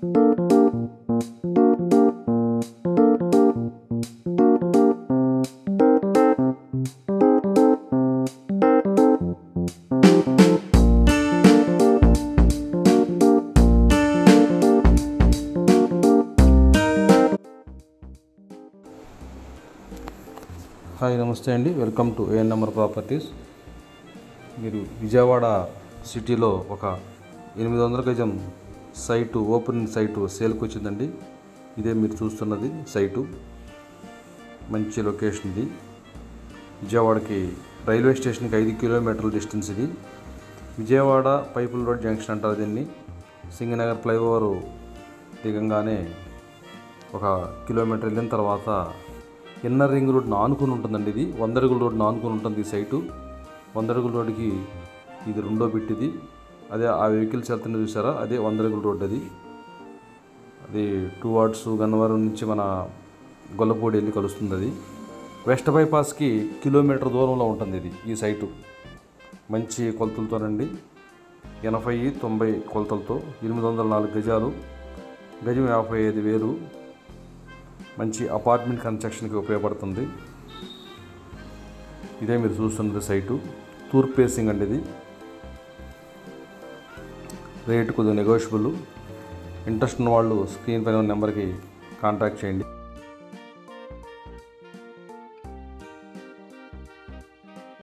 Hi నమస్తే అండి, welcome to ANMR properties. మీరు విజయవాడ సిటీలో ఒక 800 గజం సైటు, ఓపెన్ సైటు సేల్కి వచ్చిందండి. ఇదే మీరు చూస్తున్నది సైటు. మంచి లొకేషన్ ఇది. విజయవాడకి రైల్వే స్టేషన్కి 5 కిలోమీటర్ల డిస్టెన్స్ ఇది. విజయవాడ పైపుల్ రోడ్ జంక్షన్ అంటారు దీన్ని. సింగనగర్ ఫ్లైఓవర్ దిగంగానే ఒక కిలోమీటర్ వెళ్ళిన తర్వాత ఇన్నర్ రింగ్ రోడ్ని ఆనుకుని ఉంటుందండి. ఇది 100 అడుగుల రోడ్ని ఆనుకుని ఉంటుంది ఈ సైటు. 100 అడుగుల రోడ్డుకి ఇది రెండో బిట్. ఇది అదే ఆ వెహికల్స్ వెళ్తున్న చూసారా, అదే 100 అడుగుల రోడ్డు. అది 2 వార్డ్స్ గన్నవరం నుంచి మన గొల్లపూడి వెళ్ళి కలుస్తుంది. అది వెస్ట్ బైపాస్కి కిలోమీటర్ దూరంలో ఉంటుంది ఈ సైటు. మంచి కొలతలతోనండి, 80-90 కొలతలతో, 804 గజాలు, గజం 55,000. మంచి అపార్ట్మెంట్ కన్స్ట్రక్షన్కి ఉపయోగపడుతుంది. ఇదే మీరు చూస్తున్నది సైటు. తూర్పు ఫేసింగ్ అండి ఇది. రేటు కొద్దిగా నెగోషియబుల్. ఇంట్రెస్ట్ ఉన్న వాళ్ళు స్క్రీన్ పైన నెంబర్కి కాంటాక్ట్ చేయండి.